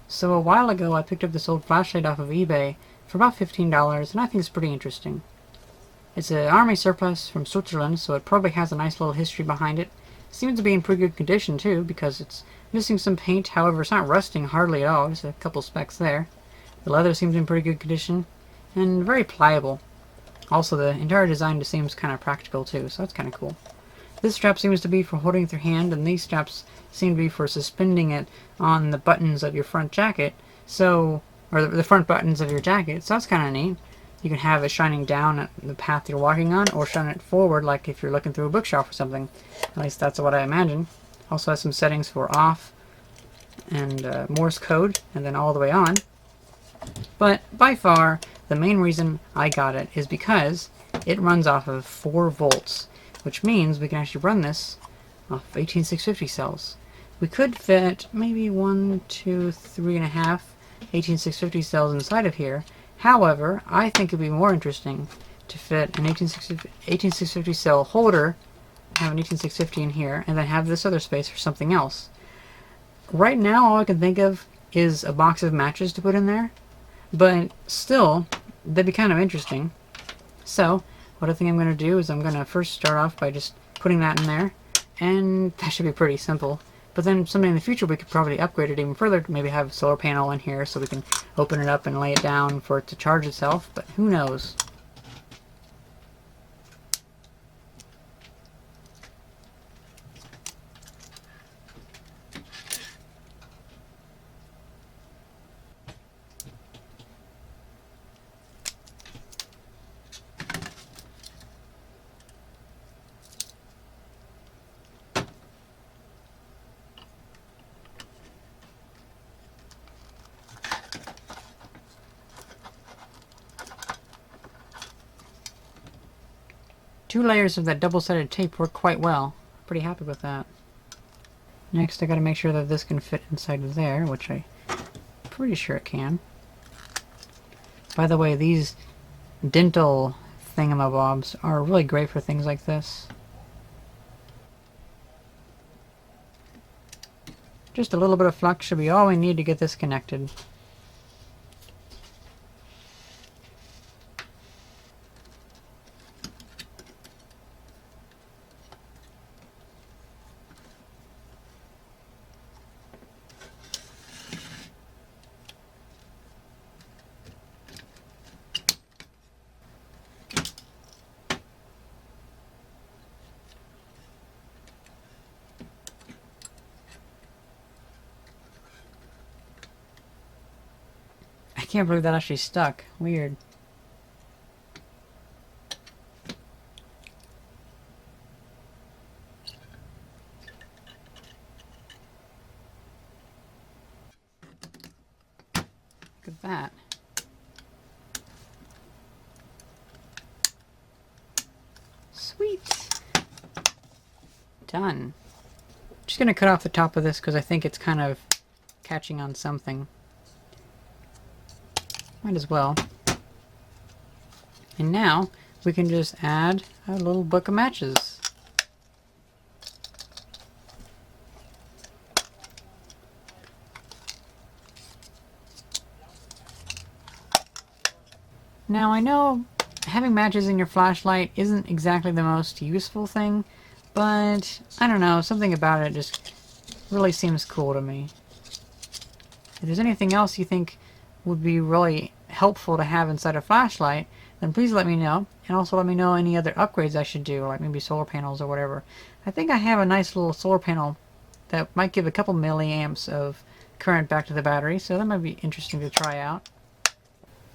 So a while ago I picked up this old flashlight off of eBay for about $15, and I think it's pretty interesting. It's an army surplus from Switzerland, so it probably has a nice little history behind it. Seems to be in pretty good condition too, because it's missing some paint. However, it's not rusting hardly at all. Just a couple specks there. The leather seems in pretty good condition, and very pliable. Also, the entire design just seems kind of practical too, so that's kind of cool. This strap seems to be for holding with your hand, and these straps seem to be for suspending it on the buttons of your front jacket, so, or the front buttons of your jacket, so that's kind of neat. You can have it shining down at the path you're walking on, or shine it forward like if you're looking through a bookshelf or something. At least that's what I imagine. Also has some settings for off and Morse code, and then all the way on. But by far, the main reason I got it is because it runs off of 4 volts, which means we can actually run this off 18650 cells. We could fit maybe 1, 2, 3.5 18650 cells inside of here. However, I think it'd be more interesting to fit an 18650 cell holder, have an 18650 in here, and then have this other space for something else. Right now, all I can think of is a box of matches to put in there, but still, that'd be kind of interesting. So, what I think I'm going to do is I'm going to first start off by just putting that in there, and that should be pretty simple. But then someday in the future we could probably upgrade it even further to maybe have a solar panel in here so we can open it up and lay it down for it to charge itself, but who knows. Two layers of that double-sided tape work quite well. Pretty happy with that. Next I gotta make sure that this can fit inside of there, which I'm pretty sure it can. By the way, these dental thingamabobs are really great for things like this. Just a little bit of flux should be all we need to get this connected. I can't believe that actually stuck. Weird. Look at that. Sweet. Done. Just gonna cut off the top of this because I think it's kind of catching on something. Might as well. And now we can just add a little book of matches. Now I know having matches in your flashlight isn't exactly the most useful thing, but I don't know, something about it just really seems cool to me. If there's anything else you think would be really helpful to have inside a flashlight, then please let me know, and also let me know any other upgrades I should do, like maybe solar panels or whatever. I think I have a nice little solar panel that might give a couple milliamps of current back to the battery, so that might be interesting to try out.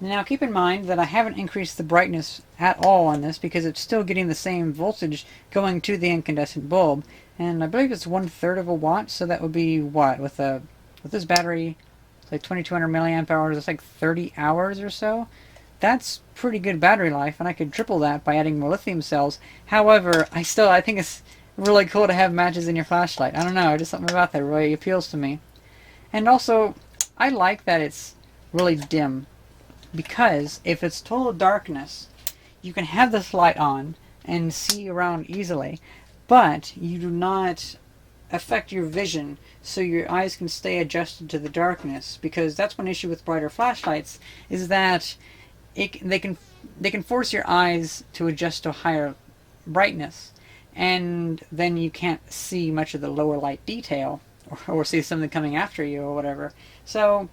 Now keep in mind that I haven't increased the brightness at all on this because it's still getting the same voltage going to the incandescent bulb, and I believe it's 1/3 of a watt, so that would be what, with this battery, it's like 2200 milliamp hours, it's like 30 hours or so. That's pretty good battery life, and I could triple that by adding more lithium cells. However, I think it's really cool to have matches in your flashlight. I don't know, just something about that really appeals to me. And also, I like that it's really dim, because if it's total darkness, you can have this light on and see around easily, but you do not affect your vision so your eyes can stay adjusted to the darkness, because that's one issue with brighter flashlights, is that they can force your eyes to adjust to a higher brightness, and then you can't see much of the lower light detail, or see something coming after you or whatever. So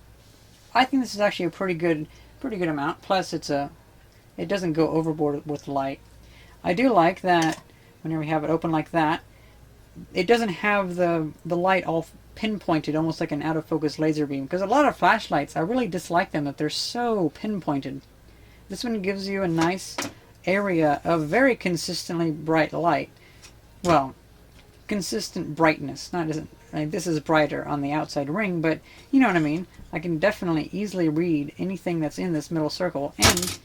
I think this is actually a pretty good amount. Plus it doesn't go overboard with light. I do like that whenever you have it open like that, it doesn't have the light all pinpointed, almost like an out of focus laser beam, because a lot of flashlights, I really dislike them, that they're so pinpointed. This one gives you a nice area of very consistently bright light. Well, consistent brightness. Not isn't like this is brighter on the outside ring, but you know what I mean. I can definitely easily read anything that's in this middle circle, and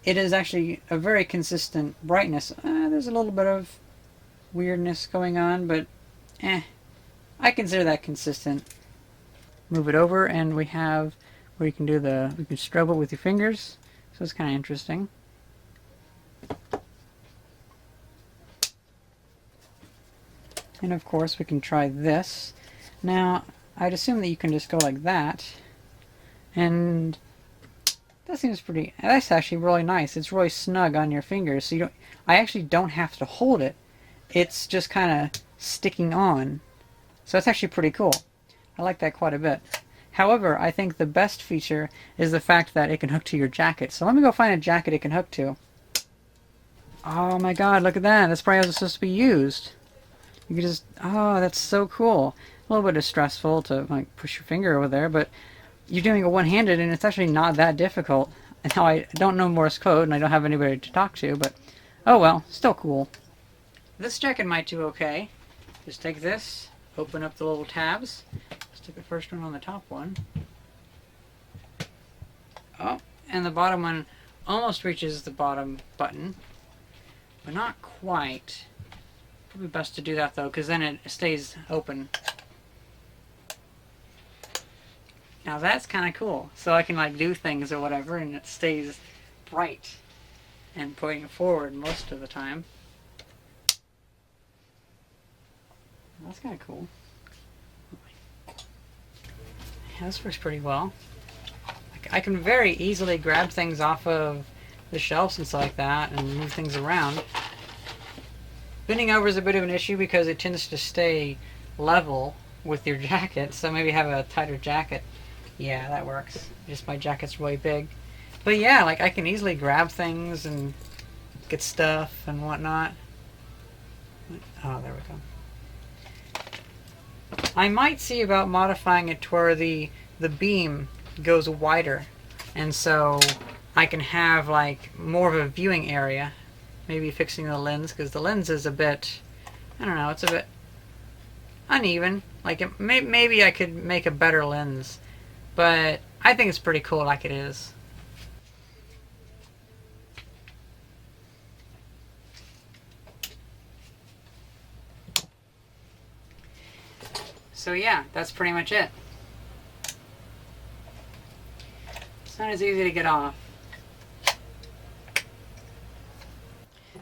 it is actually a very consistent brightness. There's a little bit of weirdness going on, but I consider that consistent. Move it over, and we have where you can do you can strobe it with your fingers. So it's kind of interesting. And of course we can try this. Now I'd assume that you can just go like that, and that seems pretty, that's actually really nice. It's really snug on your fingers, so I actually don't have to hold it. It's just kind of sticking on. So it's actually pretty cool. I like that quite a bit. However, I think the best feature is the fact that it can hook to your jacket. So let me go find a jacket it can hook to. Oh my god, look at that. That's probably how it's supposed to be used. You can just, oh, that's so cool. A little bit stressful to like push your finger over there, but you're doing it one-handed, and it's actually not that difficult. And now I don't know Morse code, and I don't have anybody to talk to, but oh well, still cool. This jacket might do okay. Just take this, open up the little tabs. Stick the first one on the top one. Oh, and the bottom one almost reaches the bottom button, but not quite. Probably best to do that though, because then it stays open. Now that's kind of cool. So I can like do things or whatever, and it stays bright and pointing it forward most of the time. That's kind of cool. Yeah, this works pretty well. I can very easily grab things off of the shelves and stuff like that and move things around. Bending over is a bit of an issue because it tends to stay level with your jacket, so maybe have a tighter jacket. Yeah, that works. Just my jacket's really big. But yeah, like I can easily grab things and get stuff and whatnot. Oh, there we go. I might see about modifying it to where the beam goes wider, and so I can have like more of a viewing area. Maybe fixing the lens, because the lens is a bit, I don't know, it's a bit uneven. Like maybe I could make a better lens, but I think it's pretty cool like it is. So yeah, that's pretty much it. It's not as easy to get off.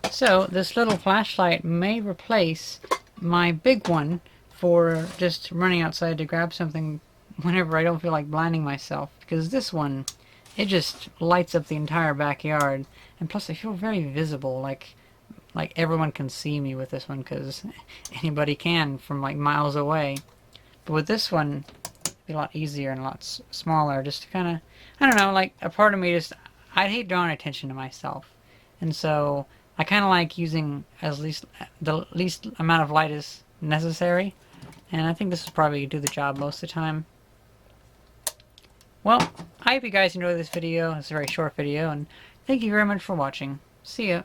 So this little flashlight may replace my big one for just running outside to grab something whenever I don't feel like blinding myself, because this one, it just lights up the entire backyard, and plus I feel very visible, like everyone can see me with this one, because anybody can from like miles away. But with this one, it'd be a lot easier and a lot smaller, just to kind of, I don't know, like a part of me just, I hate drawing attention to myself, and so I kind of like using the least amount of light as necessary, and I think this will probably do the job most of the time. Well, I hope you guys enjoyed this video. It's a very short video, and thank you very much for watching. See ya.